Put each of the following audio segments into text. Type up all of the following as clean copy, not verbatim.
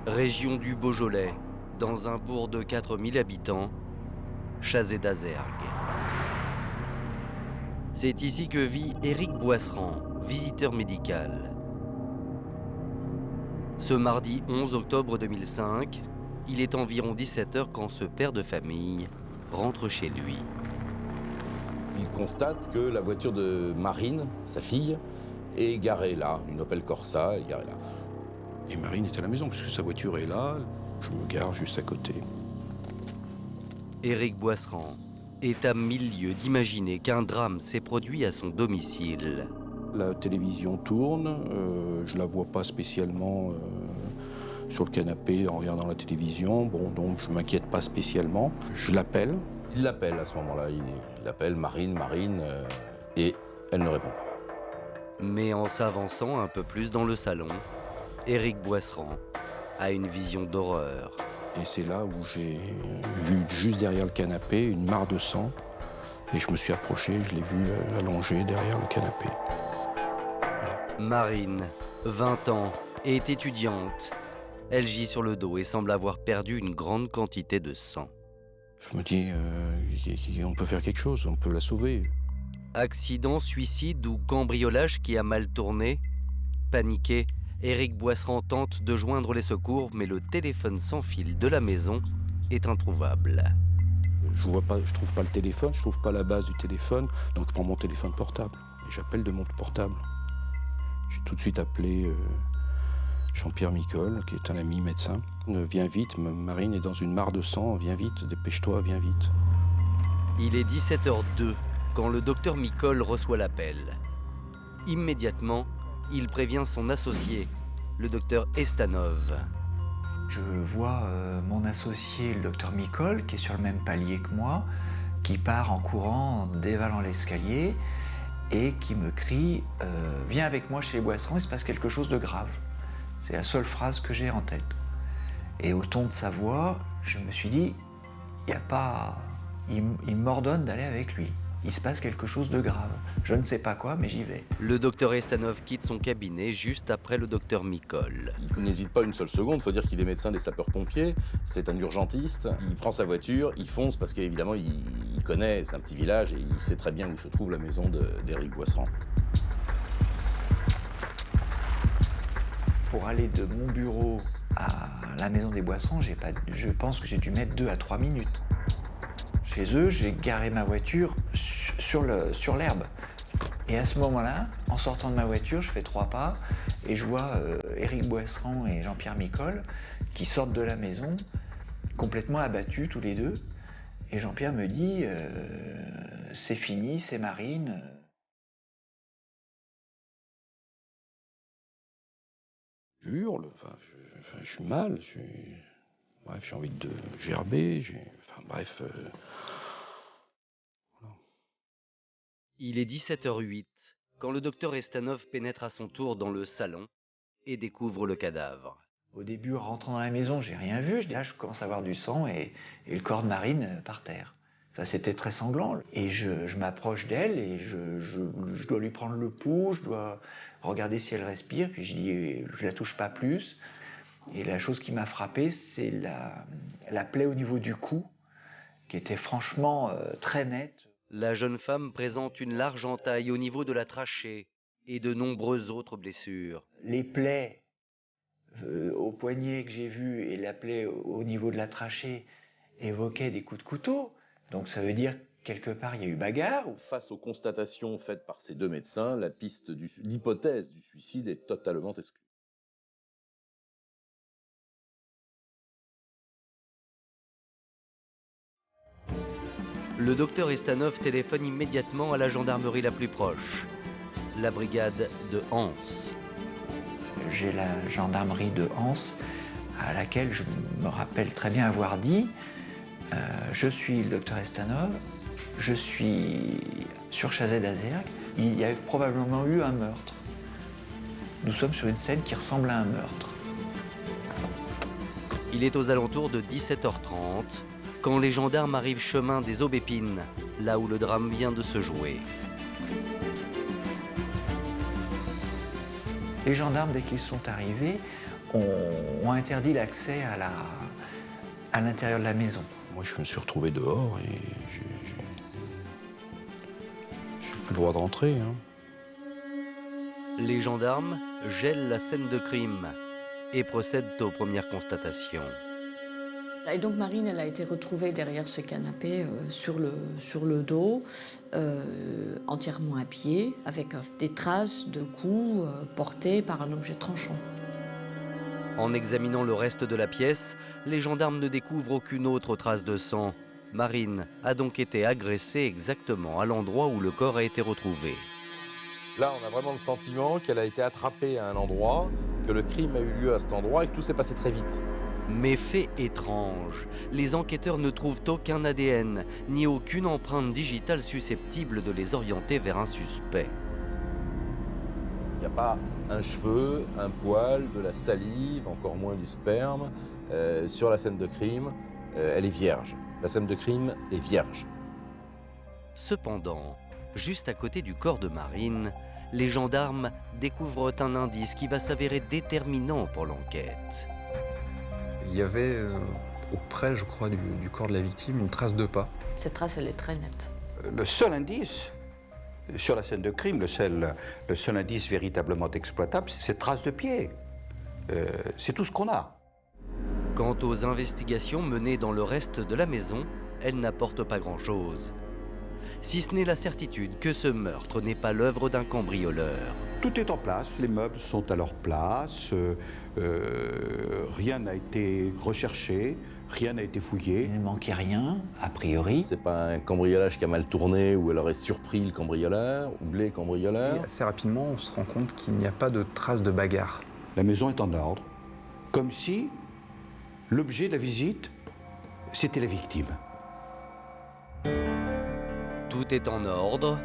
Région du Beaujolais, dans un bourg de 4000 habitants, Chazé d'Azergues. C'est ici que vit Éric Boisserand, visiteur médical. Ce mardi 11 octobre 2005, il est environ 17 h quand ce père de famille rentre chez lui. Il constate que la voiture de Marine, sa fille, est garée là, une Opel Corsa est garée là. Et Marine est à la maison, puisque sa voiture est là, je me gare juste à côté. Éric Boisserand est à 1000 lieues d'imaginer qu'un drame s'est produit à son domicile. La télévision tourne, je la vois pas spécialement sur le canapé en regardant la télévision, bon, donc je m'inquiète pas spécialement. Je l'appelle. Il l'appelle à ce moment-là, il appelle Marine, et elle ne répond pas. Mais en s'avançant un peu plus dans le salon, Éric Boisserand a une vision d'horreur. Et c'est là où j'ai vu juste derrière le canapé une mare de sang. Et je me suis approché, je l'ai vu allongé derrière le canapé. Marine, 20 ans, est étudiante. Elle gît sur le dos et semble avoir perdu une grande quantité de sang. Je me dis, on peut faire quelque chose, on peut la sauver. Accident, suicide ou cambriolage qui a mal tourné? Paniqué, Éric Boisserand tente de joindre les secours, mais le téléphone sans fil de la maison est introuvable. Je trouve pas le téléphone, je trouve pas la base du téléphone, donc je prends mon téléphone portable et j'appelle de mon portable. J'ai tout de suite appelé Jean-Pierre Micol, qui est un ami médecin. Viens vite, Marine est dans une mare de sang, viens vite, dépêche-toi, viens vite. Il est 17h02 quand le docteur Micol reçoit l'appel. Immédiatement, il prévient son associé, le docteur Estanov. Je vois mon associé, le docteur Micol, qui est sur le même palier que moi, qui part en courant, dévalant l'escalier, et qui me crie « Viens avec moi chez les Boisserand, il se passe quelque chose de grave ». C'est la seule phrase que j'ai en tête. Et au ton de sa voix, je me suis dit « Il m'ordonne d'aller avec lui. Il se passe quelque chose de grave. Je ne sais pas quoi, mais j'y vais. » Le docteur Estanov quitte son cabinet juste après le docteur Micol. Il n'hésite pas une seule seconde, il faut dire qu'il est médecin des sapeurs-pompiers, c'est un urgentiste, il prend sa voiture, il fonce parce qu'évidemment il connaît, c'est un petit village et il sait très bien où se trouve la maison d'Éric Boisserand. Pour aller de mon bureau à la maison des Boisserand, je pense que j'ai dû mettre 2 à 3 minutes. Chez eux, j'ai garé ma voiture sur l'herbe. Et à ce moment-là, en sortant de ma voiture, je fais 3 pas et je vois Éric Boisserand et Jean-Pierre Micol qui sortent de la maison, complètement abattus tous les deux. Et Jean-Pierre me dit c'est fini, c'est Marine. Je hurle, je suis mal, j'ai envie de gerber, bref. Voilà. Il est 17h08 quand le docteur Estanov pénètre à son tour dans le salon et découvre le cadavre. Au début, rentrant dans la maison, j'ai rien vu. Là, je commence à voir du sang et le corps de Marine par terre. Enfin, c'était très sanglant. Et je m'approche d'elle et je dois lui prendre le pouls, je dois regarder si elle respire. Puis je dis, je la touche pas plus. Et la chose qui m'a frappé, c'est la plaie au niveau du cou, qui était franchement très nette. La jeune femme présente une large entaille au niveau de la trachée et de nombreuses autres blessures. Les plaies au poignet que j'ai vues et la plaie au niveau de la trachée évoquaient des coups de couteau. Donc ça veut dire quelque part il y a eu bagarre. Face aux constatations faites par ces deux médecins, l'hypothèse du suicide est totalement exclue. Le docteur Estanov téléphone immédiatement à la gendarmerie la plus proche, la brigade de Anse. J'ai la gendarmerie de Anse à laquelle je me rappelle très bien avoir dit je suis le docteur Estanov, je suis sur Chazé d'Azergues, il y a probablement eu un meurtre. Nous sommes sur une scène qui ressemble à un meurtre. Il est aux alentours de 17h30 quand les gendarmes arrivent chemin des Aubépines, là où le drame vient de se jouer. Les gendarmes, dès qu'ils sont arrivés, ont interdit l'accès à l'intérieur de la maison. Moi, je me suis retrouvé dehors et j'ai plus le droit de rentrer. Hein. Les gendarmes gèlent la scène de crime et procèdent aux premières constatations. Et donc Marine, elle a été retrouvée derrière ce canapé sur le dos, entièrement habillée, avec des traces de coups portés par un objet tranchant. En examinant le reste de la pièce, les gendarmes ne découvrent aucune autre trace de sang. Marine a donc été agressée exactement à l'endroit où le corps a été retrouvé. Là, on a vraiment le sentiment qu'elle a été attrapée à un endroit, que le crime a eu lieu à cet endroit et que tout s'est passé très vite. Mais fait étrange, les enquêteurs ne trouvent aucun ADN, ni aucune empreinte digitale susceptible de les orienter vers un suspect. Il n'y a pas un cheveu, un poil, de la salive, encore moins du sperme. Sur la scène de crime, elle est vierge. La scène de crime est vierge. Cependant, juste à côté du corps de Marine, les gendarmes découvrent un indice qui va s'avérer déterminant pour l'enquête. Il y avait auprès, je crois, du corps de la victime, une trace de pas. Cette trace, elle est très nette. Le seul indice sur la scène de crime, le seul indice véritablement exploitable, c'est cette trace de pied. C'est tout ce qu'on a. Quant aux investigations menées dans le reste de la maison, elles n'apportent pas grand-chose. Si ce n'est la certitude que ce meurtre n'est pas l'œuvre d'un cambrioleur. Tout est en place, les meubles sont à leur place, rien n'a été recherché, rien n'a été fouillé. Il ne manquait rien, a priori. C'est pas un cambriolage qui a mal tourné où elle aurait surpris le cambrioleur ou les cambrioleurs. Et assez rapidement, on se rend compte qu'il n'y a pas de trace de bagarre. La maison est en ordre, comme si l'objet de la visite, c'était la victime. Tout est en ordre,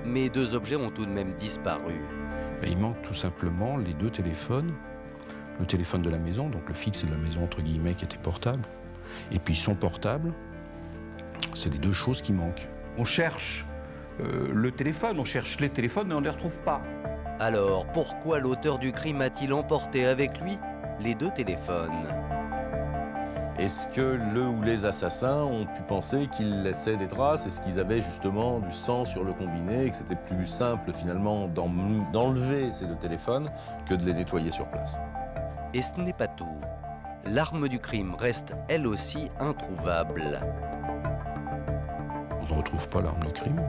mais deux objets ont tout de même disparu. Il manque tout simplement les deux téléphones. Le téléphone de la maison, donc le fixe de la maison entre guillemets qui était portable, et puis son portable. C'est les deux choses qui manquent. On cherche le téléphone, on cherche les téléphones, mais on ne les retrouve pas. Alors, pourquoi l'auteur du crime a-t-il emporté avec lui les deux téléphones ? Est-ce que le ou les assassins ont pu penser qu'ils laissaient des traces? Est-ce qu'ils avaient justement du sang sur le combiné et que c'était plus simple finalement d'enlever ces deux téléphones que de les nettoyer sur place? Et ce n'est pas tout. L'arme du crime reste elle aussi introuvable. On ne retrouve pas l'arme du crime.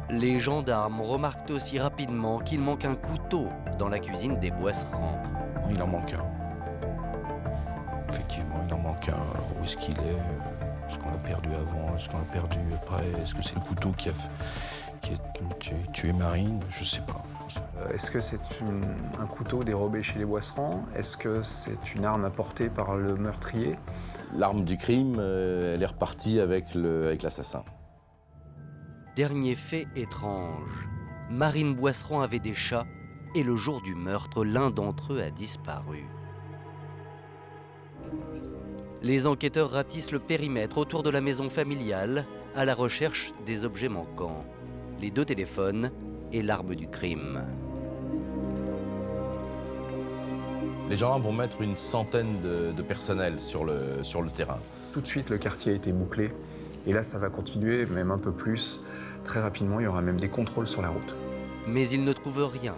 Les gendarmes remarquent aussi rapidement qu'il manque un couteau dans la cuisine des Boisserands. Il en manque un. Effectivement, il en manque un. Alors où est-ce qu'il est? Est-ce qu'on l'a perdu avant? Est-ce qu'on l'a perdu après? Est-ce que c'est le couteau qui a tué Marine? Je sais pas. Est-ce que c'est un couteau dérobé chez les Boisserands? Est-ce que c'est une arme apportée par le meurtrier? L'arme du crime, elle est repartie avec l'assassin. Dernier fait étrange. Marine Boisserand avait des chats et le jour du meurtre, l'un d'entre eux a disparu. Les enquêteurs ratissent le périmètre autour de la maison familiale à la recherche des objets manquants, les deux téléphones et l'arme du crime. Les gendarmes vont mettre une centaine de personnels sur le terrain. Tout de suite, le quartier a été bouclé. Et là, ça va continuer, même un peu plus. Très rapidement, il y aura même des contrôles sur la route. Mais ils ne trouvent rien.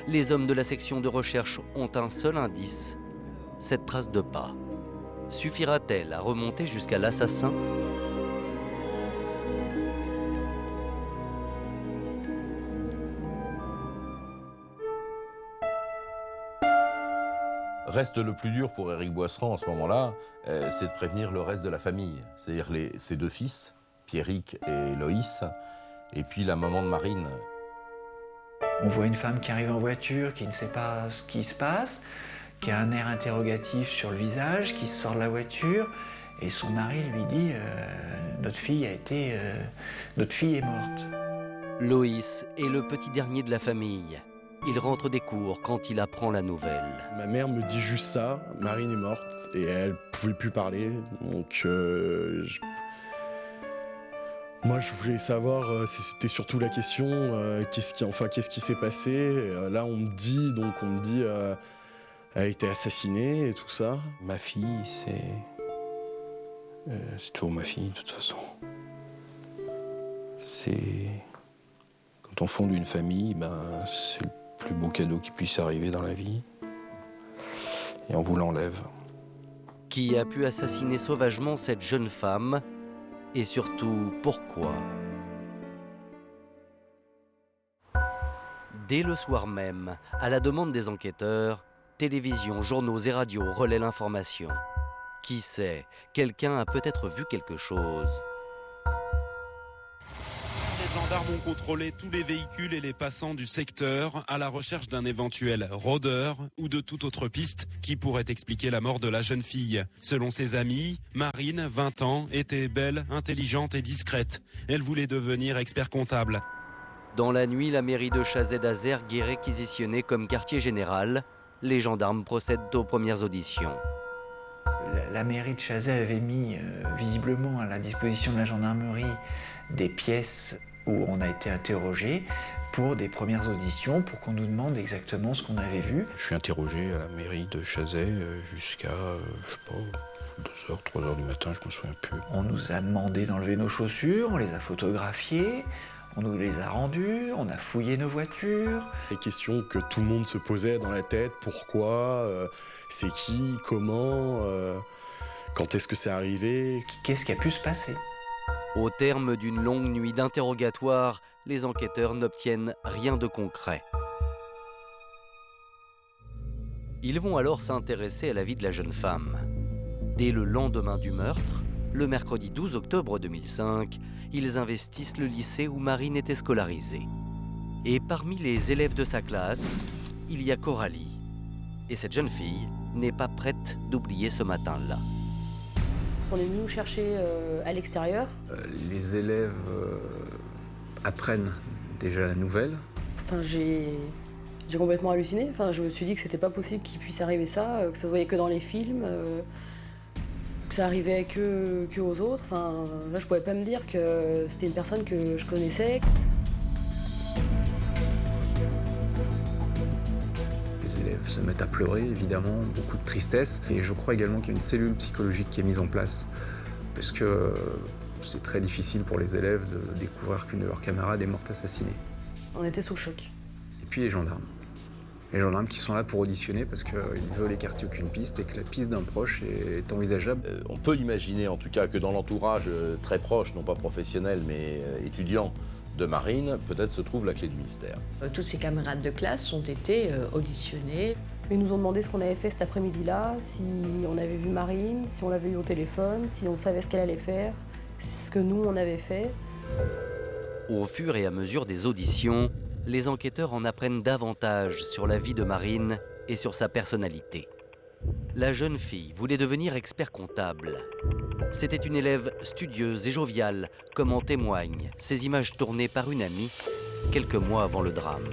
Les hommes de la section de recherche ont un seul indice, cette trace de pas. Suffira-t-elle à remonter jusqu'à l'assassin ? Reste le plus dur pour Éric Boisserand à ce moment-là, c'est de prévenir le reste de la famille, c'est-à-dire ses deux fils, Pierrick et Loïs, et puis la maman de Marine. On voit une femme qui arrive en voiture, qui ne sait pas ce qui se passe, qui a un air interrogatif sur le visage, qui sort de la voiture, et son mari lui dit notre fille est morte. Loïs est le petit dernier de la famille. Il rentre des cours quand il apprend la nouvelle. Ma mère me dit juste ça, Marine est morte, et elle pouvait plus parler, donc moi je voulais savoir si c'était surtout la question, qu'est-ce qui s'est passé. Là on me dit a été assassinée et tout ça. Ma fille, c'est toujours ma fille, de toute façon. C'est... Quand on fonde une famille, c'est le plus beau cadeau qui puisse arriver dans la vie. Et on vous l'enlève. Qui a pu assassiner sauvagement cette jeune femme? Et surtout, pourquoi? Dès le soir même, à la demande des enquêteurs, télévision, journaux et radios relaient l'information. Qui sait, quelqu'un a peut-être vu quelque chose. Les gendarmes ont contrôlé tous les véhicules et les passants du secteur à la recherche d'un éventuel rôdeur ou de toute autre piste qui pourrait expliquer la mort de la jeune fille. Selon ses amis, Marine, 20 ans, était belle, intelligente et discrète. Elle voulait devenir expert comptable. Dans la nuit, la mairie de Chazet-d'Azergues est réquisitionnée comme quartier général. Les gendarmes procèdent aux premières auditions. La mairie de Chazet avait mis visiblement à la disposition de la gendarmerie des pièces où on a été interrogé pour des premières auditions, pour qu'on nous demande exactement ce qu'on avait vu. Je suis interrogé à la mairie de Chazet jusqu'à, je sais pas, 2h, 3h du matin, je me souviens plus. On nous a demandé d'enlever nos chaussures, on les a photographiées, on nous les a rendues, on a fouillé nos voitures. Les questions que tout le monde se posait dans la tête, pourquoi, c'est qui, comment, quand est-ce que c'est arrivé? Qu'est-ce qui a pu se passer? Au terme d'une longue nuit d'interrogatoire, les enquêteurs n'obtiennent rien de concret. Ils vont alors s'intéresser à la vie de la jeune femme. Dès le lendemain du meurtre, le mercredi 12 octobre 2005, ils investissent le lycée où Marine était scolarisée. Et parmi les élèves de sa classe, il y a Coralie. Et cette jeune fille n'est pas prête d'oublier ce matin-là. On est venu nous chercher à l'extérieur. Les élèves apprennent déjà la nouvelle. Enfin, j'ai complètement halluciné. Enfin, je me suis dit que c'était pas possible qu'il puisse arriver ça, que ça se voyait que dans les films, que ça arrivait que aux autres. Enfin, là, je pouvais pas me dire que c'était une personne que je connaissais. Les élèves se mettent à pleurer, évidemment, beaucoup de tristesse. Et je crois également qu'il y a une cellule psychologique qui est mise en place, parce que c'est très difficile pour les élèves de découvrir qu'une de leurs camarades est morte assassinée. On était sous le choc. Et puis les gendarmes. Les gendarmes qui sont là pour auditionner parce qu'ils veulent écarter aucune piste et que la piste d'un proche est envisageable. On peut imaginer en tout cas que dans l'entourage très proche, non pas professionnel mais étudiant de Marine, peut-être se trouve la clé du mystère. Tous ses camarades de classe ont été auditionnés. Ils nous ont demandé ce qu'on avait fait cet après-midi-là, si on avait vu Marine, si on l'avait eu au téléphone, si on savait ce qu'elle allait faire, ce que nous on avait fait. Au fur et à mesure des auditions, les enquêteurs en apprennent davantage sur la vie de Marine et sur sa personnalité. La jeune fille voulait devenir expert comptable. C'était une élève studieuse et joviale, comme en témoignent ces images tournées par une amie quelques mois avant le drame.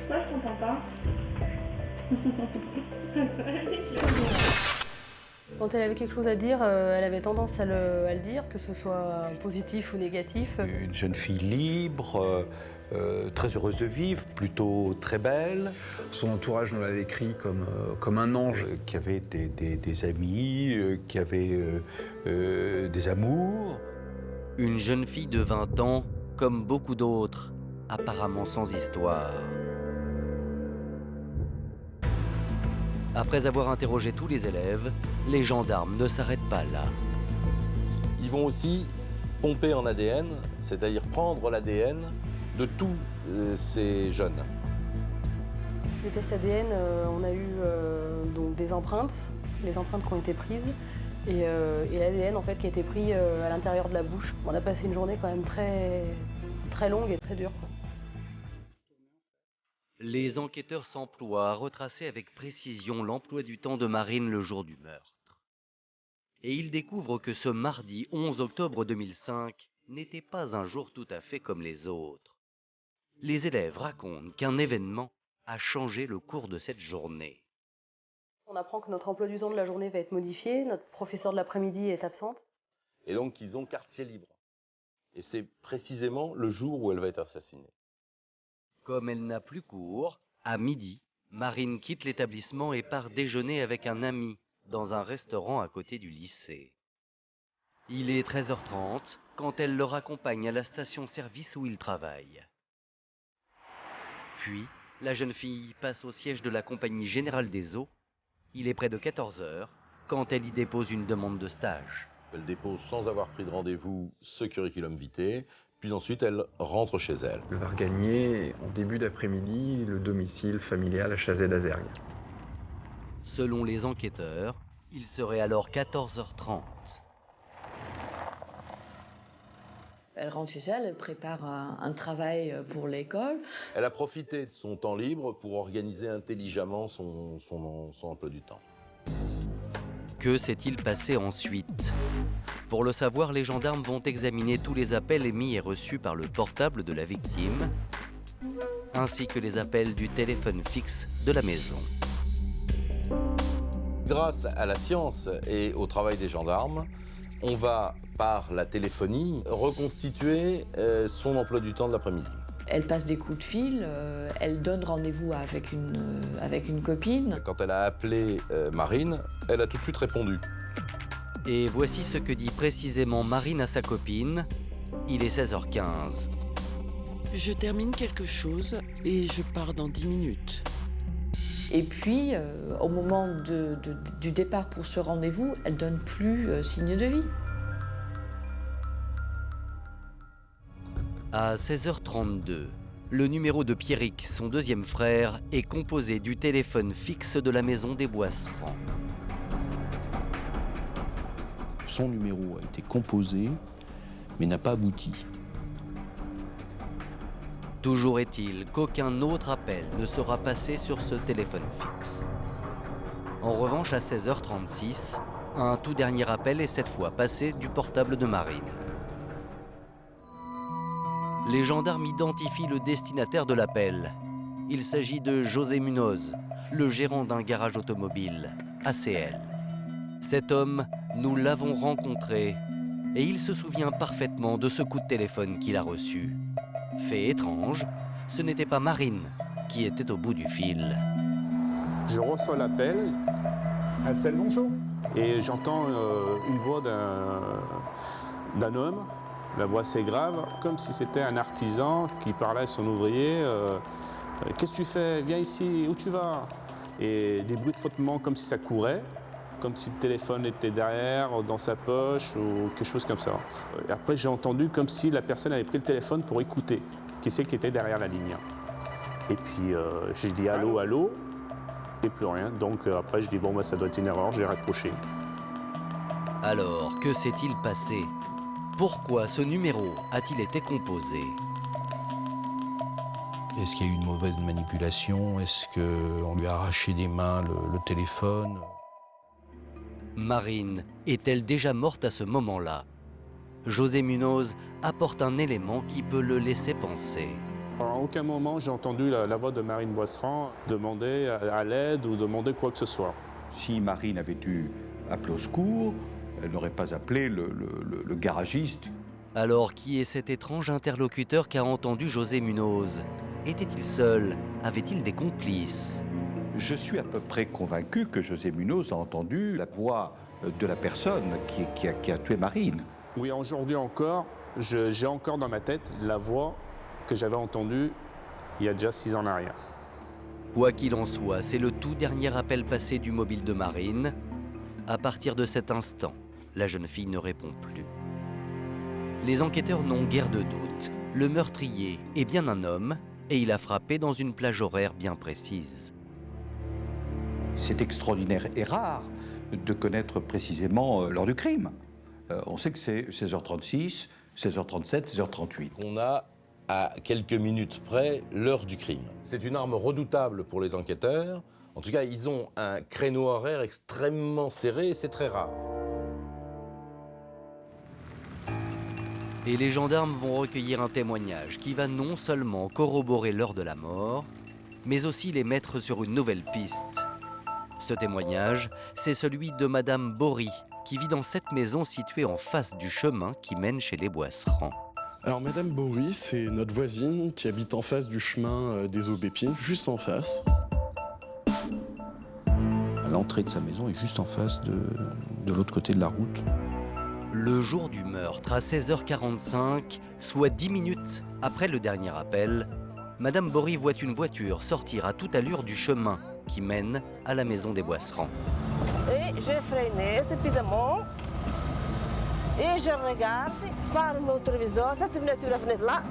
Moi, je comprends pas. Quand elle avait quelque chose à dire, elle avait tendance à le dire, que ce soit positif ou négatif. Une jeune fille libre, très heureuse de vivre, plutôt très belle. Son entourage nous l'a décrit comme un ange. Qui avait des amis, qui avait des amours. Une jeune fille de 20 ans, comme beaucoup d'autres, apparemment sans histoire. Après avoir interrogé tous les élèves, les gendarmes ne s'arrêtent pas là. Ils vont aussi pomper en ADN, c'est-à-dire prendre l'ADN de tous ces jeunes. Les tests ADN, on a eu donc des empreintes, les empreintes qui ont été prises, et l'ADN en fait qui a été pris à l'intérieur de la bouche. On a passé une journée quand même très longue et très dure, quoi. Les enquêteurs s'emploient à retracer avec précision l'emploi du temps de Marine le jour du meurtre. Et ils découvrent que ce mardi 11 octobre 2005 n'était pas un jour tout à fait comme les autres. Les élèves racontent qu'un événement a changé le cours de cette journée. On apprend que notre emploi du temps de la journée va être modifié, notre professeur de l'après-midi est absente. Et donc ils ont quartier libre. Et c'est précisément le jour où elle va être assassinée. Comme elle n'a plus cours, à midi, Marine quitte l'établissement et part déjeuner avec un ami dans un restaurant à côté du lycée. Il est 13h30 quand elle le raccompagne à la station-service où il travaille. Puis, la jeune fille passe au siège de la Compagnie Générale des Eaux. Il est près de 14h quand elle y dépose une demande de stage. Elle dépose sans avoir pris de rendez-vous ce curriculum vitae, puis ensuite elle rentre chez elle. Elle va regagner en début d'après-midi le domicile familial à Chazé-d'Azergues. Selon les enquêteurs, il serait alors 14h30. Elle rentre chez elle, elle prépare un travail pour l'école. Elle a profité de son temps libre pour organiser intelligemment son emploi du temps. Que s'est-il passé ensuite? Pour le savoir, les gendarmes vont examiner tous les appels émis et reçus par le portable de la victime, ainsi que les appels du téléphone fixe de la maison. Grâce à la science et au travail des gendarmes, on va, par la téléphonie, reconstituer son emploi du temps de l'après-midi. Elle passe des coups de fil, elle donne rendez-vous avec une copine. Quand elle a appelé Marine, elle a tout de suite répondu. Et voici ce que dit précisément Marine à sa copine. Il est 16h15. Je termine quelque chose et je pars dans 10 minutes. Et puis, au moment du départ pour ce rendez-vous, elle donne plus signe de vie. À 16h32, le numéro de Pierrick, son deuxième frère, est composé du téléphone fixe de la maison des Boisserands. Son numéro a été composé, mais n'a pas abouti. Toujours est-il qu'aucun autre appel ne sera passé sur ce téléphone fixe. En revanche, à 16h36, un tout dernier appel est cette fois passé du portable de Marine. Les gendarmes identifient le destinataire de l'appel. Il s'agit de José Munoz, le gérant d'un garage automobile, ACL. Cet homme, nous l'avons rencontré et il se souvient parfaitement de ce coup de téléphone qu'il a reçu. Fait étrange, ce n'était pas Marine qui était au bout du fil. Je reçois l'appel, ACL bonjour, et j'entends une voix d'un homme. La voix assez grave, comme si c'était un artisan qui parlait à son ouvrier. Qu'est-ce que tu fais? Viens ici, où tu vas? Et des bruits de frottement comme si ça courait, comme si le téléphone était derrière, dans sa poche ou quelque chose comme ça. Et après, j'ai entendu comme si la personne avait pris le téléphone pour écouter qui c'est qui était derrière la ligne. Et puis, j'ai dit allô, allô, et plus rien. Donc après, je dis bon, bah, ça doit être une erreur, j'ai raccroché. Alors, que s'est-il passé? Pourquoi ce numéro a-t-il été composé? Est-ce qu'il y a eu une mauvaise manipulation? Est-ce qu'on lui a arraché des mains le téléphone? Marine est-elle déjà morte à ce moment-là? José Munoz apporte un élément qui peut le laisser penser. À aucun moment, j'ai entendu la voix de Marine Boisserand demander à l'aide ou demander quoi que ce soit. Si Marine avait dû appeler au secours, elle n'aurait pas appelé le garagiste. Alors, qui est cet étrange interlocuteur qu'a entendu José Munoz? Était-il seul? Avait-il des complices? Je suis à peu près convaincu que José Munoz a entendu la voix de la personne qui a tué Marine. Oui, aujourd'hui encore, j'ai encore dans ma tête la voix que j'avais entendue il y a déjà 6 ans en arrière. Quoi qu'il en soit, c'est le tout dernier appel passé du mobile de Marine. À partir de cet instant, la jeune fille ne répond plus. Les enquêteurs n'ont guère de doute. Le meurtrier est bien un homme et il a frappé dans une plage horaire bien précise. C'est extraordinaire et rare de connaître précisément l'heure du crime. On sait que c'est 16h36, 16h37, 16h38. On a à quelques minutes près l'heure du crime. C'est une arme redoutable pour les enquêteurs. En tout cas, ils ont un créneau horaire extrêmement serré et c'est très rare. Et les gendarmes vont recueillir un témoignage qui va non seulement corroborer l'heure de la mort, mais aussi les mettre sur une nouvelle piste. Ce témoignage, c'est celui de Madame Bory, qui vit dans cette maison située en face du chemin qui mène chez les Boisserands. Alors Madame Bory, c'est notre voisine qui habite en face du chemin des Aubépines, juste en face. L'entrée de sa maison est juste en face de l'autre côté de la route. Le jour du meurtre, à 16h45, soit 10 minutes après le dernier appel, Madame Bory voit une voiture sortir à toute allure du chemin qui mène à la maison des Boisserands. Et j'ai freiné rapidement et je regarde par mon téléviseur, cette voiture venait de là.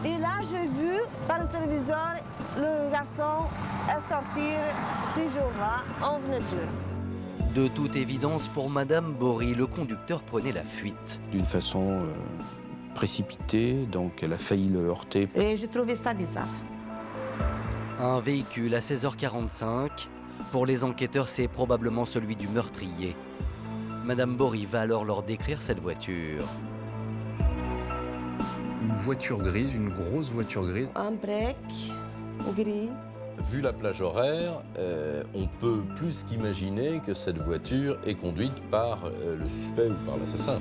Et là, j'ai vu par le téléviseur le garçon sortir ce jour-là en voiture. De toute évidence, pour Madame Bory, le conducteur prenait la fuite. D'une façon précipitée, donc elle a failli le heurter. Et j'ai trouvé ça bizarre. Un véhicule à 16h45. Pour les enquêteurs, c'est probablement celui du meurtrier. Madame Bory va alors leur décrire cette voiture. Une voiture grise, une grosse voiture grise. Un break gris. Vu la plage horaire, on peut plus qu'imaginer que cette voiture est conduite par le suspect ou par l'assassin.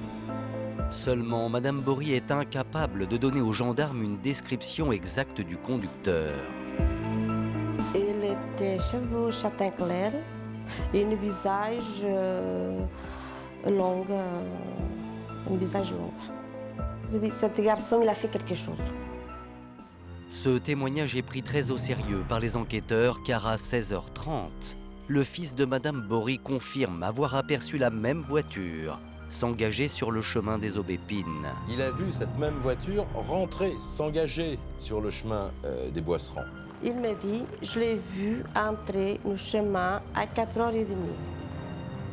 Seulement, Madame Bory est incapable de donner aux gendarmes une description exacte du conducteur. Il était cheveux châtain clair et un visage long. Un visage long. Je dis, cet garçon, il a fait quelque chose. Ce témoignage est pris très au sérieux par les enquêteurs car à 16h30, le fils de Madame Bory confirme avoir aperçu la même voiture s'engager sur le chemin des Aubépines. Il a vu cette même voiture rentrer, s'engager sur le chemin des Boisserands. Il m'a dit, je l'ai vu entrer le chemin à 4h30.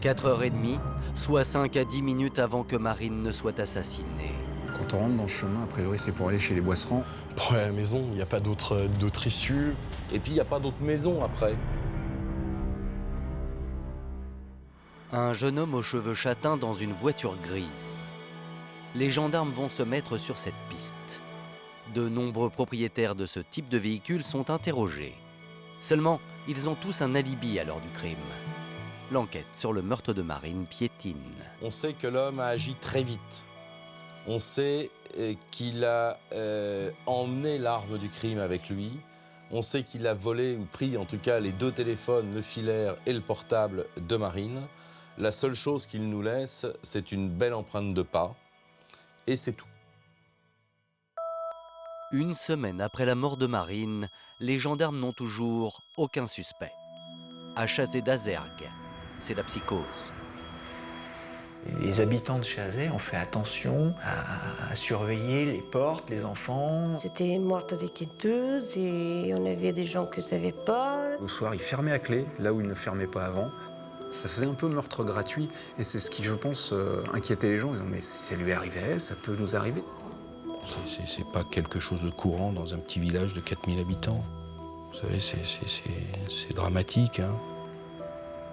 4h30, soit 5 à 10 minutes avant que Marine ne soit assassinée. Quand on rentre dans le chemin, a priori, c'est pour aller chez les Boisserands. Pour aller à la maison, il n'y a pas d'autre issue. Et puis, il n'y a pas d'autre maison après. Un jeune homme aux cheveux châtains dans une voiture grise. Les gendarmes vont se mettre sur cette piste. De nombreux propriétaires de ce type de véhicule sont interrogés. Seulement, ils ont tous un alibi à l'heure du crime. L'enquête sur le meurtre de Marine piétine. On sait que l'homme a agi très vite. On sait qu'il a emmené l'arme du crime avec lui. On sait qu'il a volé ou pris en tout cas les 2 téléphones, le filaire et le portable de Marine. La seule chose qu'il nous laisse, c'est une belle empreinte de pas. Et c'est tout. Une semaine après la mort de Marine, les gendarmes n'ont toujours aucun suspect. À Chazé d'Azergues, c'est la psychose. Les habitants de Chazé ont fait attention à surveiller les portes, les enfants. C'était morte des quêteuses et on avait des gens qui savaient peur. Le soir, il fermait à clé, là où il ne fermait pas avant. Ça faisait un peu meurtre gratuit et c'est ce qui, je pense, inquiétait les gens. Ils disaient, mais si ça lui arrivait à elle, ça peut nous arriver. C'est pas quelque chose de courant dans un petit village de 4000 habitants. Vous savez, c'est dramatique, hein.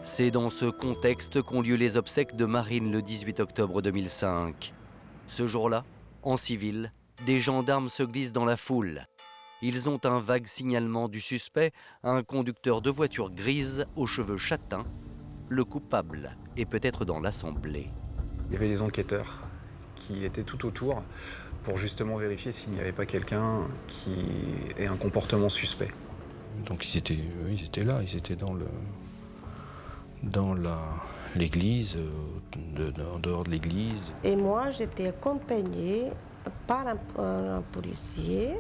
C'est dans ce contexte qu'ont lieu les obsèques de Marine le 18 octobre 2005. Ce jour-là, en civil, des gendarmes se glissent dans la foule. Ils ont un vague signalement du suspect, un conducteur de voiture grise aux cheveux châtains. Le coupable est peut-être dans l'assemblée. Il y avait des enquêteurs qui étaient tout autour pour justement vérifier s'il n'y avait pas quelqu'un qui ait un comportement suspect. Donc ils étaient là, ils étaient dans l'église, en dehors de l'église. Et moi, j'étais accompagnée par un policier.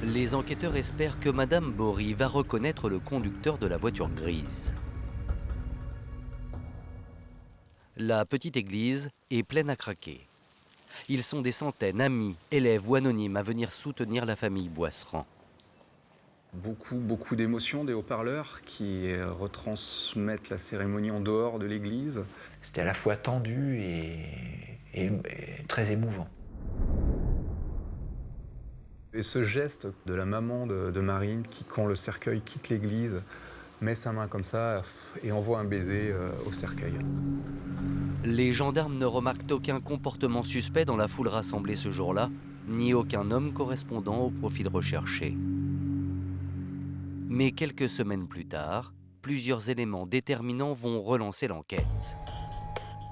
Les enquêteurs espèrent que Madame Bory va reconnaître le conducteur de la voiture grise. La petite église est pleine à craquer. Ils sont des centaines, amis, élèves ou anonymes à venir soutenir la famille Boisserands. Beaucoup d'émotions, des haut-parleurs qui retransmettent la cérémonie en dehors de l'église. C'était à la fois tendu et très émouvant. Et ce geste de la maman de Marine qui, quand le cercueil quitte l'église, met sa main comme ça et envoie un baiser au cercueil. Les gendarmes ne remarquent aucun comportement suspect dans la foule rassemblée ce jour-là, ni aucun homme correspondant au profil recherché. Mais quelques semaines plus tard, plusieurs éléments déterminants vont relancer l'enquête.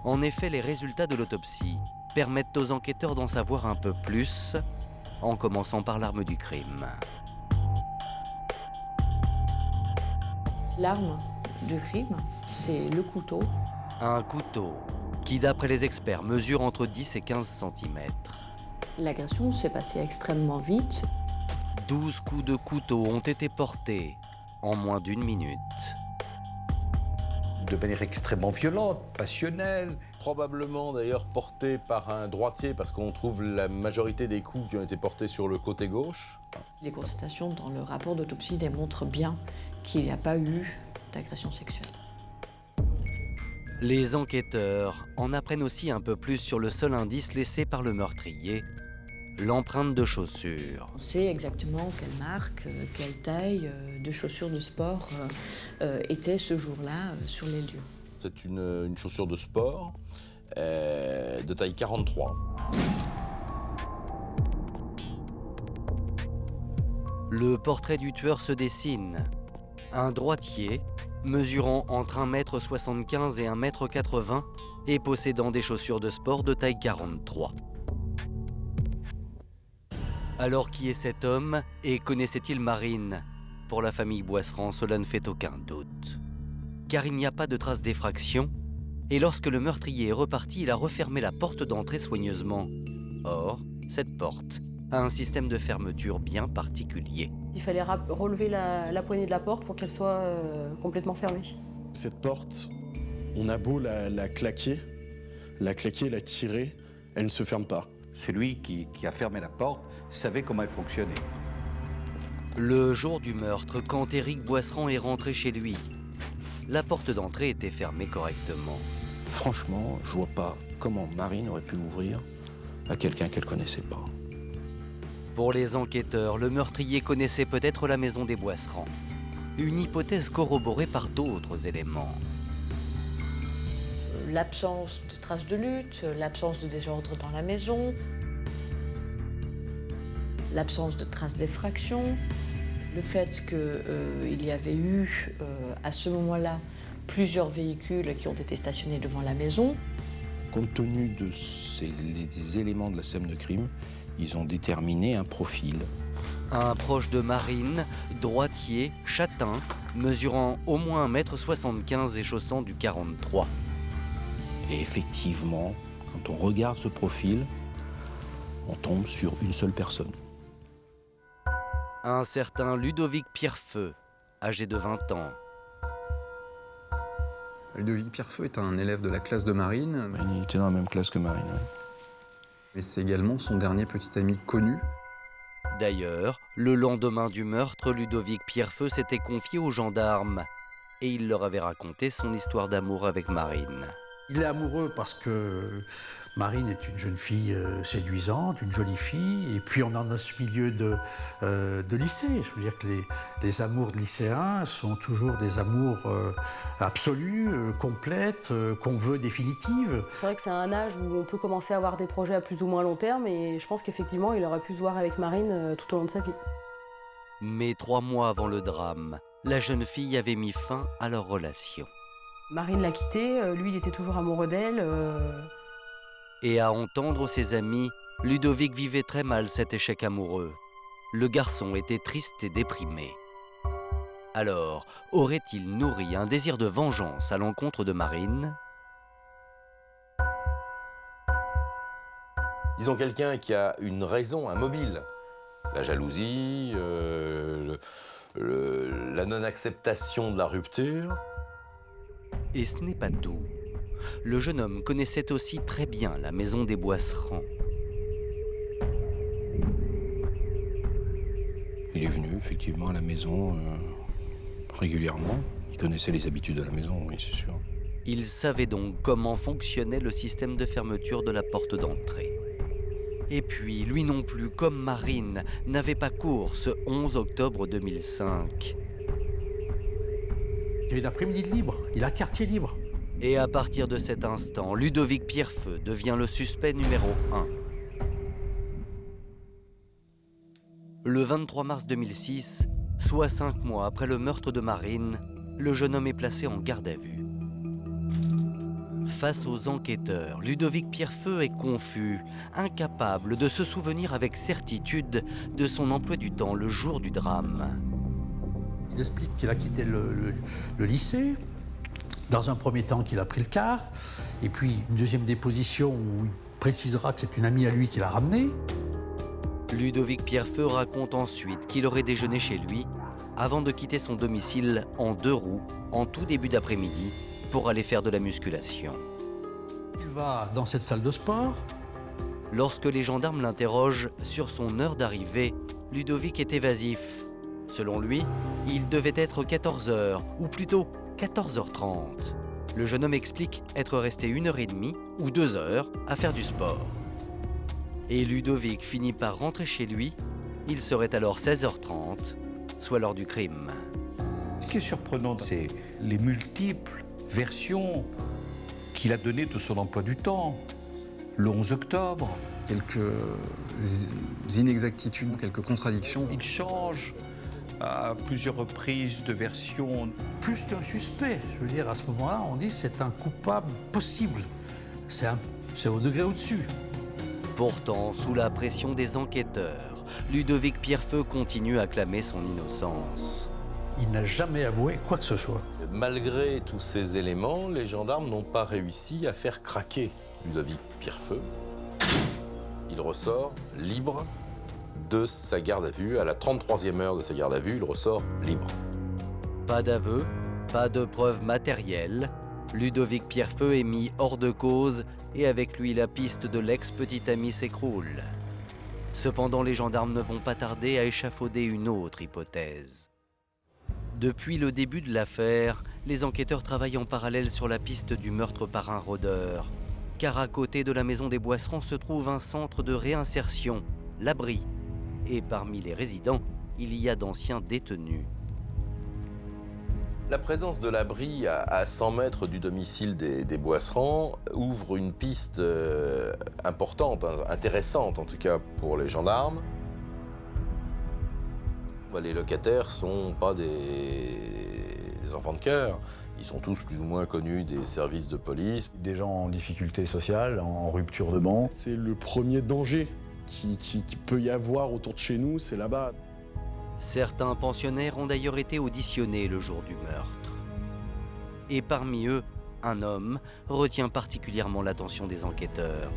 En effet, les résultats de l'autopsie permettent aux enquêteurs d'en savoir un peu plus, en commençant par l'arme du crime. L'arme du crime, c'est le couteau. Un couteau qui, d'après les experts, mesure entre 10 et 15 cm. L'agression s'est passée extrêmement vite. 12 coups de couteau ont été portés en moins d'1 minute. De manière extrêmement violente, passionnelle. Probablement d'ailleurs porté par un droitier, parce qu'on trouve la majorité des coups qui ont été portés sur le côté gauche. Les constatations dans le rapport d'autopsie démontrent bien qu'il n'y a pas eu d'agression sexuelle. Les enquêteurs en apprennent aussi un peu plus sur le seul indice laissé par le meurtrier, l'empreinte de chaussures. On sait exactement quelle marque, quelle taille de chaussures de sport étaient ce jour-là sur les lieux. C'est une chaussure de sport de taille 43. Le portrait du tueur se dessine. Un droitier, mesurant entre 1,75 m et 1,80 m et possédant des chaussures de sport de taille 43. Alors qui est cet homme et connaissait-il Marine? Pour la famille Boisserand, cela ne fait aucun doute. Car il n'y a pas de trace d'effraction, et lorsque le meurtrier est reparti, il a refermé la porte d'entrée soigneusement. Or, cette porte a un système de fermeture bien particulier. Il fallait relever la poignée de la porte pour qu'elle soit complètement fermée. Cette porte, on a beau la claquer, la tirer, elle ne se ferme pas. Celui qui a fermé la porte savait comment elle fonctionnait. Le jour du meurtre, quand Éric Boisserand est rentré chez lui, la porte d'entrée était fermée correctement. Franchement, je vois pas comment Marine aurait pu l'ouvrir à quelqu'un qu'elle connaissait pas. Pour les enquêteurs, le meurtrier connaissait peut-être la maison des Boisserand. Une hypothèse corroborée par d'autres éléments. L'absence de traces de lutte, l'absence de désordre dans la maison, l'absence de traces d'effraction, le fait qu'il y avait eu à ce moment-là plusieurs véhicules qui ont été stationnés devant la maison. Compte tenu de les éléments de la scène de crime, ils ont déterminé un profil. Un proche de Marine, droitier, châtain, mesurant au moins 1,75 m et chaussant du 43. Et effectivement, quand on regarde ce profil, on tombe sur une seule personne. Un certain Ludovic Pierrefeu, âgé de 20 ans. Ludovic Pierrefeu est un élève de la classe de Marine. Il était dans la même classe que Marine. Ouais. Mais c'est également son dernier petit ami connu. D'ailleurs, le lendemain du meurtre, Ludovic Pierrefeu s'était confié aux gendarmes et il leur avait raconté son histoire d'amour avec Marine. Il est amoureux parce que Marine est une jeune fille séduisante, une jolie fille, et puis on en a ce milieu de lycée. Je veux dire que les amours de lycéens sont toujours des amours absolus, complètes, qu'on veut définitives. C'est vrai que c'est un âge où on peut commencer à avoir des projets à plus ou moins long terme, et je pense qu'effectivement, il aurait pu se voir avec Marine tout au long de sa vie. Mais 3 mois avant le drame, la jeune fille avait mis fin à leur relation. Marine l'a quitté, lui il était toujours amoureux d'elle. Et à entendre ses amis, Ludovic vivait très mal cet échec amoureux. Le garçon était triste et déprimé. Alors, aurait-il nourri un désir de vengeance à l'encontre de Marine? Disons quelqu'un qui a une raison, un mobile. La jalousie, la non-acceptation de la rupture. Et ce n'est pas tout. Le jeune homme connaissait aussi très bien la maison des Boisserand. Il est venu effectivement à la maison régulièrement. Il connaissait les habitudes de la maison, oui, c'est sûr. Il savait donc comment fonctionnait le système de fermeture de la porte d'entrée. Et puis, lui non plus, comme Marine, n'avait pas cours ce 11 octobre 2005. Il a une après-midi de libre, il a quartier libre. Et à partir de cet instant, Ludovic Pierrefeu devient le suspect numéro 1. Le 23 mars 2006, soit 5 mois après le meurtre de Marine, le jeune homme est placé en garde à vue. Face aux enquêteurs, Ludovic Pierrefeu est confus, incapable de se souvenir avec certitude de son emploi du temps le jour du drame. Il explique qu'il a quitté le lycée, dans un premier temps qu'il a pris le car, et puis une deuxième déposition où il précisera que c'est une amie à lui qui l'a ramené. Ludovic Pierrefeu raconte ensuite qu'il aurait déjeuné chez lui avant de quitter son domicile en 2 roues en tout début d'après-midi pour aller faire de la musculation. Il va dans cette salle de sport. Lorsque les gendarmes l'interrogent sur son heure d'arrivée, Ludovic est évasif. Selon lui, il devait être 14h, ou plutôt 14h30. Le jeune homme explique être resté 1h30 ou 2 heures à faire du sport. Et Ludovic finit par rentrer chez lui. Il serait alors 16h30, soit l'heure du crime. Ce qui est surprenant, c'est les multiples versions qu'il a données de son emploi du temps. Le 11 octobre. Quelques inexactitudes, quelques contradictions. Il change à plusieurs reprises de version. Plus qu'un suspect, je veux dire, à ce moment-là, on dit c'est un coupable possible. C'est au degré au-dessus. Pourtant, sous la pression des enquêteurs, Ludovic Pierrefeu continue à clamer son innocence. Il n'a jamais avoué quoi que ce soit. Malgré tous ces éléments, les gendarmes n'ont pas réussi à faire craquer Ludovic Pierrefeu. Il ressort libre de sa garde à vue. À la 33e heure de sa garde à vue, il ressort libre. Pas d'aveu, pas de preuves matérielles. Ludovic Pierrefeu est mis hors de cause et avec lui la piste de l'ex-petit ami s'écroule. Cependant, les gendarmes ne vont pas tarder à échafauder une autre hypothèse. Depuis le début de l'affaire, les enquêteurs travaillent en parallèle sur la piste du meurtre par un rôdeur. Car à côté de la maison des Boisserands se trouve un centre de réinsertion, l'Abri. Et parmi les résidents, il y a d'anciens détenus. La présence de l'Abri à 100 mètres du domicile des Boisserands ouvre une piste importante, intéressante en tout cas pour les gendarmes. Les locataires ne sont pas des enfants de cœur. Ils sont tous plus ou moins connus des services de police. Des gens en difficulté sociale, en rupture de banc. C'est le premier danger qui peut y avoir autour de chez nous, c'est là-bas. Certains pensionnaires ont d'ailleurs été auditionnés le jour du meurtre. Et parmi eux, un homme retient particulièrement l'attention des enquêteurs.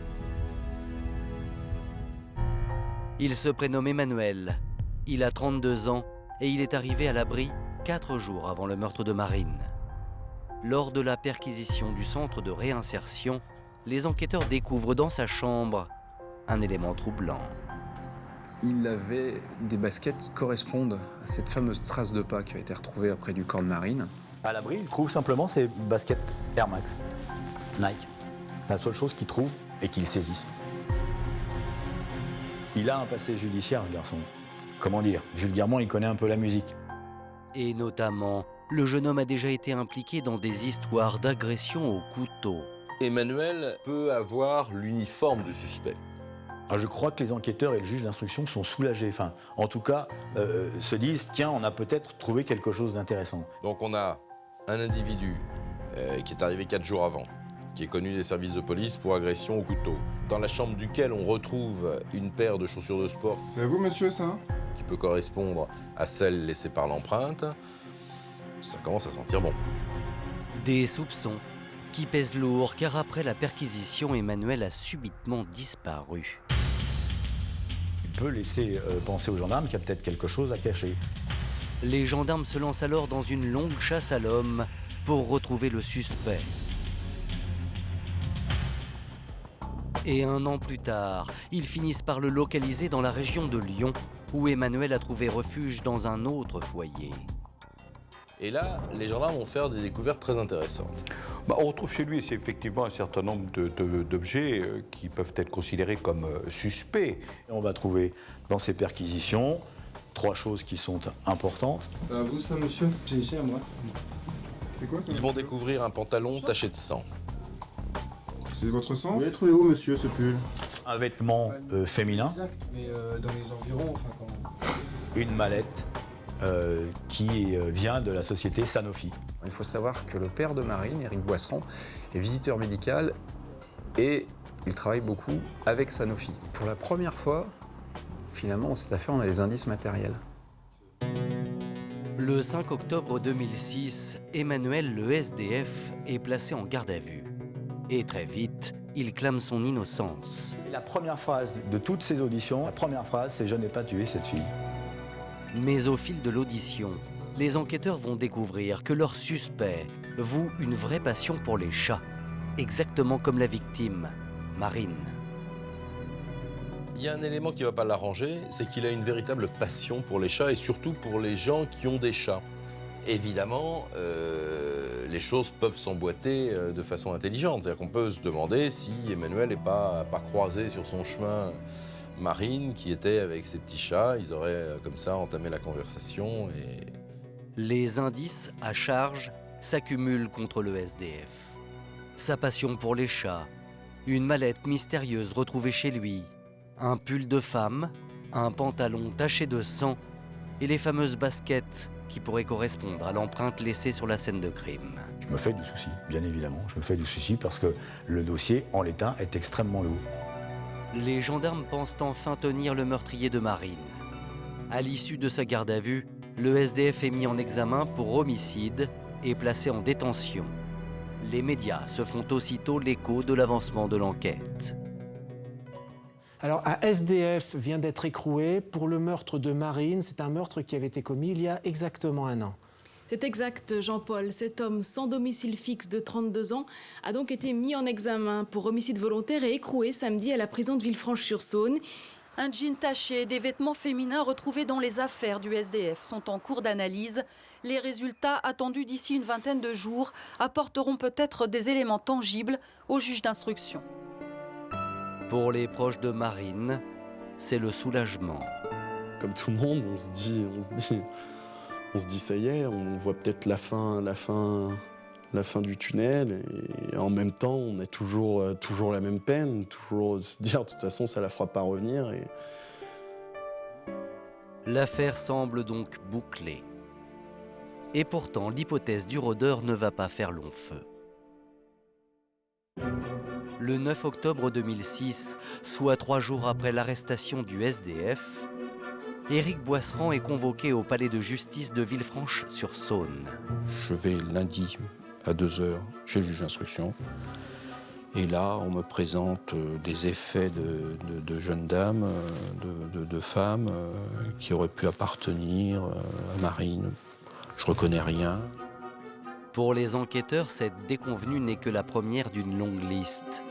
Il se prénomme Emmanuel. Il a 32 ans et il est arrivé à l'Abri 4 jours avant le meurtre de Marine. Lors de la perquisition du centre de réinsertion, les enquêteurs découvrent dans sa chambre un élément troublant. Il avait des baskets qui correspondent à cette fameuse trace de pas qui a été retrouvée après du corps de Marine. À l'Abri, il trouve simplement ses baskets Air Max, Nike. La seule chose qu'il trouve et qu'il saisisse. Il a un passé judiciaire, ce garçon. Comment dire, vulgairement, il connaît un peu la musique. Et notamment, le jeune homme a déjà été impliqué dans des histoires d'agression au couteau. Emmanuel peut avoir l'uniforme du suspect. Alors je crois que les enquêteurs et le juge d'instruction sont soulagés. Enfin, en tout cas, se disent, tiens, on a peut-être trouvé quelque chose d'intéressant. Donc on a un individu qui est arrivé 4 jours avant, qui est connu des services de police pour agression au couteau, dans la chambre duquel on retrouve une paire de chaussures de sport. C'est à vous, monsieur, ça ? Qui peut correspondre à celle laissée par l'empreinte. Ça commence à sentir bon. Des soupçons qui pèsent lourd, car après la perquisition, Emmanuel a subitement disparu. Il peut laisser penser aux gendarmes qu'il y a peut-être quelque chose à cacher. Les gendarmes se lancent alors dans une longue chasse à l'homme pour retrouver le suspect. Et 1 an plus tard, ils finissent par le localiser dans la région de Lyon, où Emmanuel a trouvé refuge dans un autre foyer. Et là, les gendarmes vont faire des découvertes très intéressantes. On retrouve chez lui effectivement un certain nombre d'objets qui peuvent être considérés comme suspects. On va trouver dans ces perquisitions 3 choses qui sont importantes. Vous, ça, monsieur ? C'est ici, à moi. C'est quoi, ça ? Ils vont découvrir un pantalon taché de sang. C'est votre sang ? Vous l'avez trouvé où, monsieur, ce pull ? Un vêtement féminin. Exact, mais dans les environs, enfin, quand... Une mallette qui vient de la société Sanofi. Il faut savoir que le père de Marine, Éric Boisserand, est visiteur médical et il travaille beaucoup avec Sanofi. Pour la première fois, finalement, dans cette affaire, on a des indices matériels. Le 5 octobre 2006, Emmanuel le SDF est placé en garde à vue. Et très vite, il clame son innocence. Et la première phrase de toutes ces auditions, la première phrase, c'est « Je n'ai pas tué cette fille ». Mais au fil de l'audition, les enquêteurs vont découvrir que leur suspect voue une vraie passion pour les chats, exactement comme la victime, Marine. Il y a un élément qui ne va pas l'arranger, c'est qu'il a une véritable passion pour les chats et surtout pour les gens qui ont des chats. Évidemment, les choses peuvent s'emboîter de façon intelligente. C'est-à-dire qu'on peut se demander si Emmanuel n'est pas croisé sur son chemin Marine, qui était avec ses petits chats. Ils auraient comme ça entamé la conversation. Et... Les indices à charge s'accumulent contre le SDF. Sa passion pour les chats, une mallette mystérieuse retrouvée chez lui, un pull de femme, un pantalon taché de sang et les fameuses baskets qui pourraient correspondre à l'empreinte laissée sur la scène de crime. Je me fais du souci, bien évidemment. Je me fais du souci parce que le dossier, en l'état, est extrêmement lourd. Les gendarmes pensent enfin tenir le meurtrier de Marine. À l'issue de sa garde à vue, le SDF est mis en examen pour homicide et placé en détention. Les médias se font aussitôt l'écho de l'avancement de l'enquête. Alors, un SDF vient d'être écroué pour le meurtre de Marine. C'est un meurtre qui avait été commis il y a exactement 1 an. C'est exact, Jean-Paul. Cet homme sans domicile fixe de 32 ans a donc été mis en examen pour homicide volontaire et écroué samedi à la prison de Villefranche-sur-Saône. Un jean taché et des vêtements féminins retrouvés dans les affaires du SDF sont en cours d'analyse. Les résultats, attendus d'ici une vingtaine de jours, apporteront peut-être des éléments tangibles au juge d'instruction. Pour les proches de Marine, c'est le soulagement. Comme tout le monde, on se dit, ça y est, on voit peut-être la fin du tunnel. Et en même temps, on a toujours la même peine, toujours se dire de toute façon, ça la fera pas revenir. Et... L'affaire semble donc bouclée. Et pourtant, l'hypothèse du rôdeur ne va pas faire long feu. Le 9 octobre 2006, soit 3 jours après l'arrestation du SDF, Éric Boisserand est convoqué au palais de justice de Villefranche-sur-Saône. Je vais lundi à 2h chez le juge d'instruction. Et là, on me présente des effets de jeunes dames, de femmes qui auraient pu appartenir à Marine. Je reconnais rien. Pour les enquêteurs, cette déconvenue n'est que la première d'une longue liste.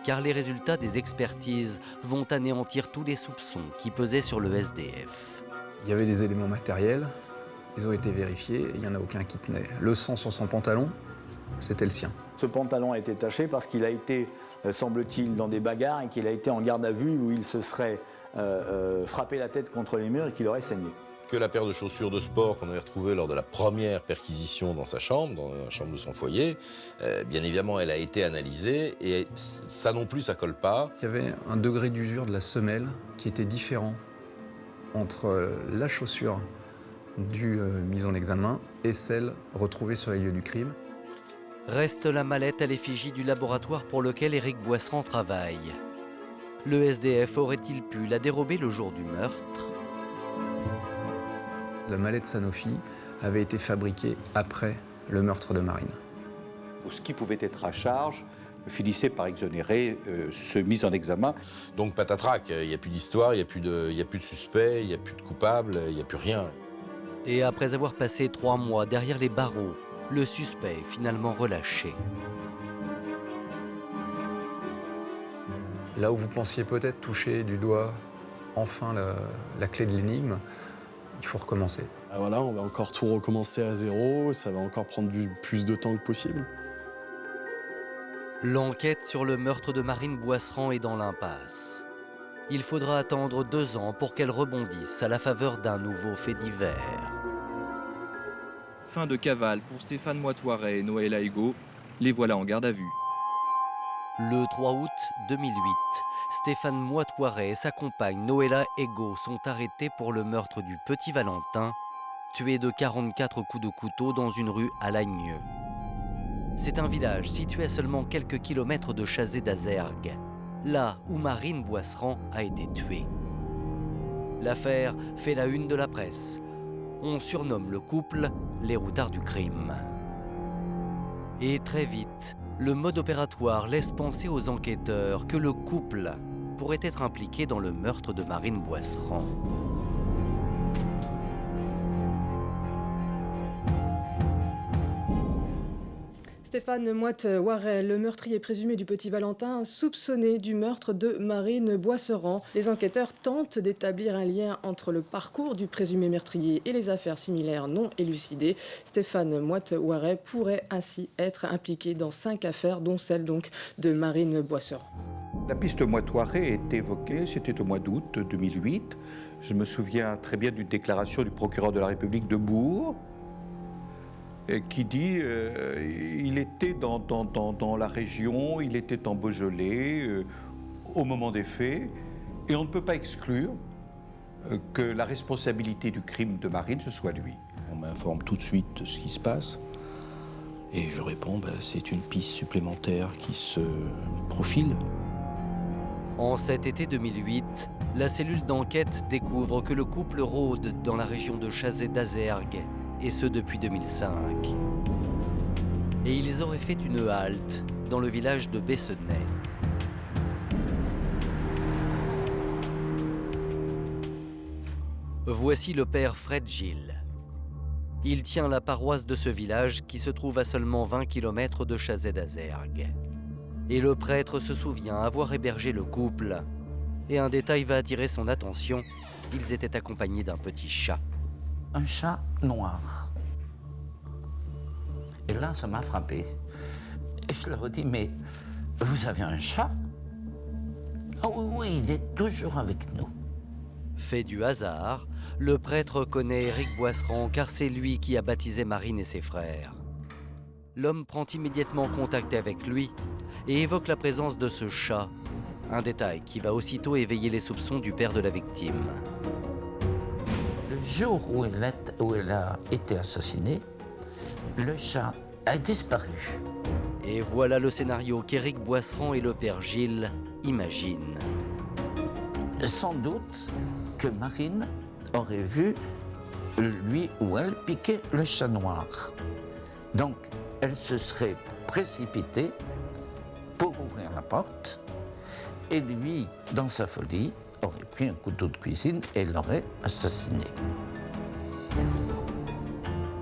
Car les résultats des expertises vont anéantir tous les soupçons qui pesaient sur le SDF. Il y avait des éléments matériels, ils ont été vérifiés et il n'y en a aucun qui tenait. Le sang sur son pantalon, c'était le sien. Ce pantalon a été taché parce qu'il a été, semble-t-il, dans des bagarres et qu'il a été en garde à vue où il se serait frappé la tête contre les murs et qu'il aurait saigné. Que la paire de chaussures de sport qu'on avait retrouvée lors de la première perquisition dans sa chambre, dans la chambre de son foyer, bien évidemment, elle a été analysée et ça non plus, ça colle pas. Il y avait un degré d'usure de la semelle qui était différent entre la chaussure mise en examen et celle retrouvée sur les lieux du crime. Reste la mallette à l'effigie du laboratoire pour lequel Éric Boisserand travaille. Le SDF aurait-il pu la dérober le jour du meurtre ? La mallette Sanofi avait été fabriquée après le meurtre de Marine. Ce qui pouvait être à charge finissait par exonérer ce mis en examen. Donc patatrac, il n'y a plus d'histoire, il n'y a plus de suspect, il n'y a plus de coupable, il n'y a plus rien. Et après avoir passé 3 mois derrière les barreaux, le suspect est finalement relâché. Là où vous pensiez peut-être toucher du doigt enfin la clé de l'énigme, il faut recommencer. Voilà, on va encore tout recommencer à zéro, ça va encore prendre plus de temps que possible. L'enquête sur le meurtre de Marine Boisserand est dans l'impasse. Il faudra attendre 2 ans pour qu'elle rebondisse à la faveur d'un nouveau fait divers. Fin de cavale pour Stéphane Moitoiret et Noëlla Ego. Les voilà en garde à vue. Le 3 août 2008, Stéphane Moitoiret et sa compagne Noëlla Ego sont arrêtés pour le meurtre du petit Valentin, tué de 44 coups de couteau dans une rue à Lagneux. C'est un village situé à seulement quelques kilomètres de Chazé-d'Azergues, là où Marine Boisserand a été tuée. L'affaire fait la une de la presse. On surnomme le couple les routards du crime. Et très vite, le mode opératoire laisse penser aux enquêteurs que le couple pourrait être impliqué dans le meurtre de Marine Boisserand. Stéphane Moite-Waret, le meurtrier présumé du petit Valentin, soupçonné du meurtre de Marine Boisserand. Les enquêteurs tentent d'établir un lien entre le parcours du présumé meurtrier et les affaires similaires non élucidées. Stéphane Moite-Waret pourrait ainsi être impliqué dans 5 affaires, dont celle donc de Marine Boisserand. La piste Moite-Waret est évoquée, c'était au mois d'août 2008. Je me souviens très bien d'une déclaration du procureur de la République de Bourg, qui dit il était dans la région, il était en Beaujolais au moment des faits, et on ne peut pas exclure que la responsabilité du crime de Marine, ce soit lui. On m'informe tout de suite de ce qui se passe, et je réponds, c'est une piste supplémentaire qui se profile. En cet été 2008, la cellule d'enquête découvre que le couple rôde dans la région de Chazé-d'Azergues, et ce depuis 2005. Et ils auraient fait une halte dans le village de Bessenay. Voici le père Fred Gilles. Il tient la paroisse de ce village qui se trouve à seulement 20 km de Chazé-d'Azergues. Et le prêtre se souvient avoir hébergé le couple. Et un détail va attirer son attention, ils étaient accompagnés d'un petit chat. Un chat noir. Et là, ça m'a frappé. Et je leur ai dit, mais vous avez un chat? Oh oui, il est toujours avec nous. Fait du hasard, le prêtre connaît Éric Boisserand car c'est lui qui a baptisé Marine et ses frères. L'homme prend immédiatement contact avec lui et évoque la présence de ce chat, un détail qui va aussitôt éveiller les soupçons du père de la victime. Le jour où elle a été assassinée, le chat a disparu. Et voilà le scénario qu'Éric Boisserand et le père Gilles imaginent. Sans doute que Marine aurait vu lui ou elle piquer le chat noir. Donc, elle se serait précipitée pour ouvrir la porte et lui, dans sa folie, aurait pris un couteau de cuisine et l'aurait assassiné.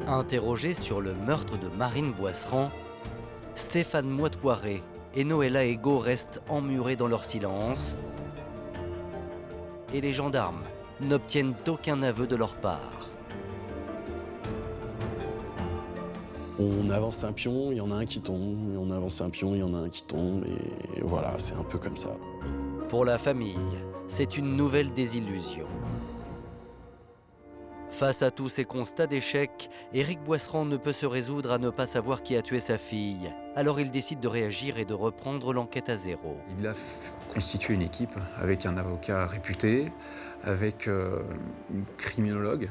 Interrogés sur le meurtre de Marine Boisserand, Stéphane Moite-Waret et Noëlla Ego restent emmurés dans leur silence et les gendarmes n'obtiennent aucun aveu de leur part. On avance un pion, il y en a un qui tombe, et on avance un pion, il y en a un qui tombe, et voilà, c'est un peu comme ça. Pour la famille, c'est une nouvelle désillusion. Face à tous ces constats d'échec, Éric Boisserand ne peut se résoudre à ne pas savoir qui a tué sa fille. Alors il décide de réagir et de reprendre l'enquête à zéro. Il a constitué une équipe avec un avocat réputé, avec une criminologue.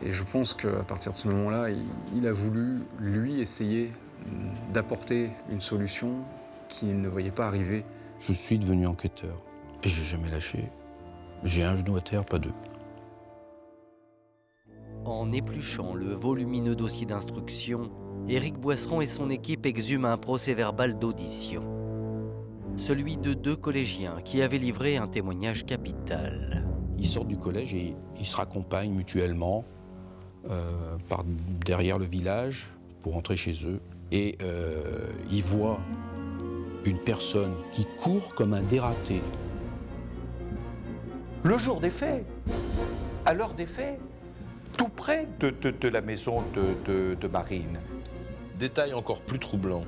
Et je pense qu'à partir de ce moment-là, il a voulu, lui, essayer d'apporter une solution qu'il ne voyait pas arriver. Je suis devenu enquêteur et j'ai jamais lâché. J'ai un genou à terre, pas deux. En épluchant le volumineux dossier d'instruction, Éric Boisserand et son équipe exhument un procès-verbal d'audition. Celui de 2 collégiens qui avaient livré un témoignage capital. Ils sortent du collège et ils se raccompagnent mutuellement par derrière le village pour rentrer chez eux. Et ils voient une personne qui court comme un dératé. Le jour des faits, à l'heure des faits, tout près de la maison de Marine. Détail encore plus troublant,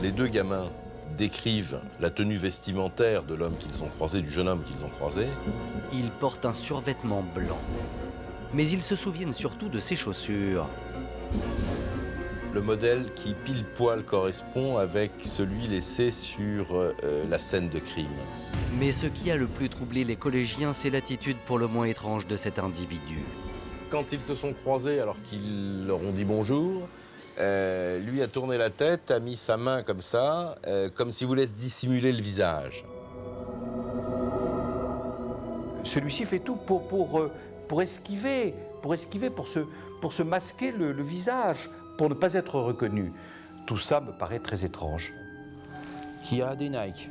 les 2 gamins décrivent la tenue vestimentaire de l'homme qu'ils ont croisé, du jeune homme qu'ils ont croisé. Il porte un survêtement blanc, mais ils se souviennent surtout de ses chaussures. Le modèle qui pile poil correspond avec celui laissé sur la scène de crime. Mais ce qui a le plus troublé les collégiens, c'est l'attitude pour le moins étrange de cet individu. quand ils se sont croisés alors qu'ils leur ont dit bonjour, lui a tourné la tête, a mis sa main comme ça, comme s'il voulait se dissimuler le visage. Celui-ci fait tout pour esquiver, pour se masquer le visage, pour ne pas être reconnu. Tout ça me paraît très étrange. Qui a des Nike,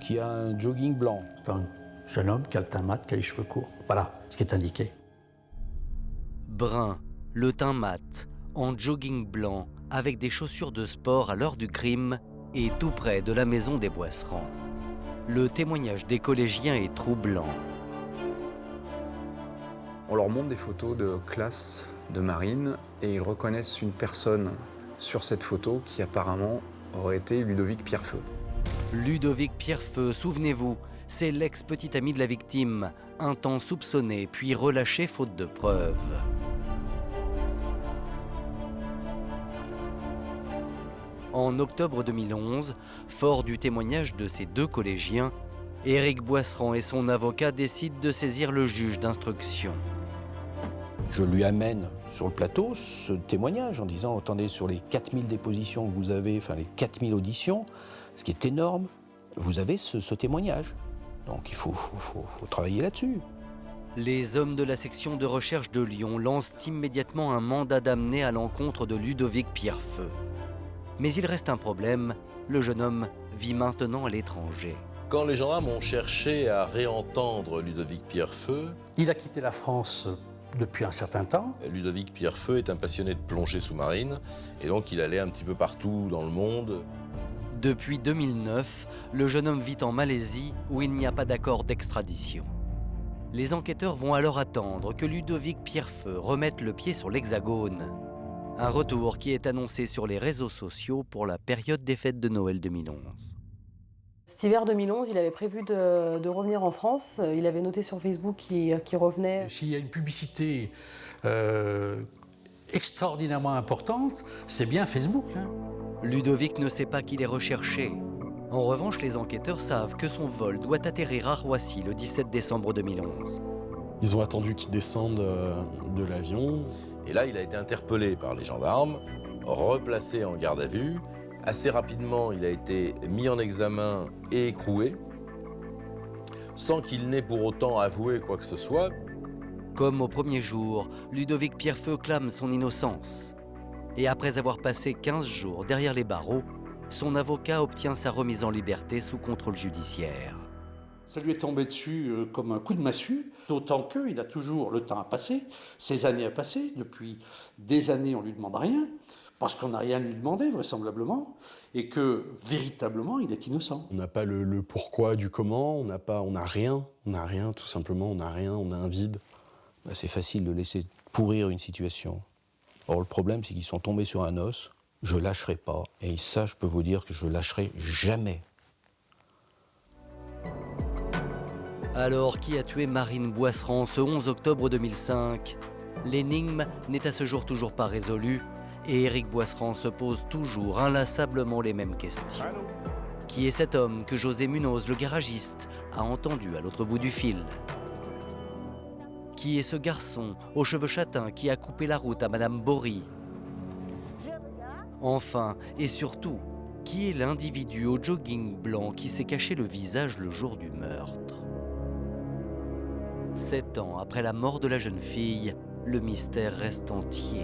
qui a un jogging blanc. C'est un jeune homme qui a le teint mat, qui a les cheveux courts. Voilà ce qui est indiqué. Brun, le teint mat, en jogging blanc, avec des chaussures de sport à l'heure du crime et tout près de la maison des Boisserands. Le témoignage des collégiens est troublant. On leur montre des photos de classe de Marine et ils reconnaissent une personne sur cette photo qui apparemment aurait été Ludovic Pierrefeu. Ludovic Pierrefeu, souvenez-vous, c'est l'ex-petit ami de la victime, un temps soupçonné puis relâché faute de preuves. En octobre 2011, fort du témoignage de ces deux collégiens, Éric Boisserand et son avocat décident de saisir le juge d'instruction. Je lui amène sur le plateau ce témoignage en disant « Attendez, sur les 4000 dépositions que vous avez, enfin les 4000 auditions, ce qui est énorme, vous avez ce témoignage. Donc il faut travailler là-dessus. » Les hommes de la section de recherche de Lyon lancent immédiatement un mandat d'amener à l'encontre de Ludovic Pierrefeu. Mais il reste un problème, le jeune homme vit maintenant à l'étranger. Quand les gendarmes ont cherché à réentendre Ludovic Pierrefeu... Il a quitté la France depuis un certain temps. Ludovic Pierrefeu est un passionné de plongée sous-marine et donc il allait un petit peu partout dans le monde. Depuis 2009, le jeune homme vit en Malaisie où il n'y a pas d'accord d'extradition. Les enquêteurs vont alors attendre que Ludovic Pierrefeu remette le pied sur l'Hexagone. Un retour qui est annoncé sur les réseaux sociaux pour la période des fêtes de Noël 2011. Cet hiver 2011, il avait prévu de revenir en France. Il avait noté sur Facebook qu'il revenait. S'il y a une publicité extraordinairement importante, c'est bien Facebook. Hein. Ludovic ne sait pas qu'il est recherché. En revanche, les enquêteurs savent que son vol doit atterrir à Roissy le 17 décembre 2011. Ils ont attendu qu'il descende de l'avion. Et là, il a été interpellé par les gendarmes, replacé en garde à vue. Assez rapidement, il a été mis en examen et écroué, sans qu'il n'ait pour autant avoué quoi que ce soit. Comme au premier jour, Ludovic Pierrefeu clame son innocence. Et après avoir passé 15 jours derrière les barreaux, son avocat obtient sa remise en liberté sous contrôle judiciaire. Ça lui est tombé dessus comme un coup de massue, d'autant qu'il a toujours le temps à passer, ces années à passer, depuis des années on ne lui demande rien, parce qu'on n'a rien à lui demander vraisemblablement, et que véritablement il est innocent. On n'a pas le pourquoi du comment, on n'a rien, tout simplement, on a un vide. C'est facile de laisser pourrir une situation. Or le problème c'est qu'ils sont tombés sur un os, je lâcherai pas, et ça je peux vous dire que je lâcherai jamais. Alors, qui a tué Marine Boisserand ce 11 octobre 2005 ? L'énigme n'est à ce jour toujours pas résolue et Éric Boisserand se pose toujours inlassablement les mêmes questions. Qui est cet homme que José Munoz, le garagiste, a entendu à l'autre bout du fil ? Qui est ce garçon aux cheveux châtains qui a coupé la route à Madame Bory ? Enfin, et surtout, qui est l'individu au jogging blanc qui s'est caché le visage le jour du meurtre ? 7 ans après la mort de la jeune fille, le mystère reste entier.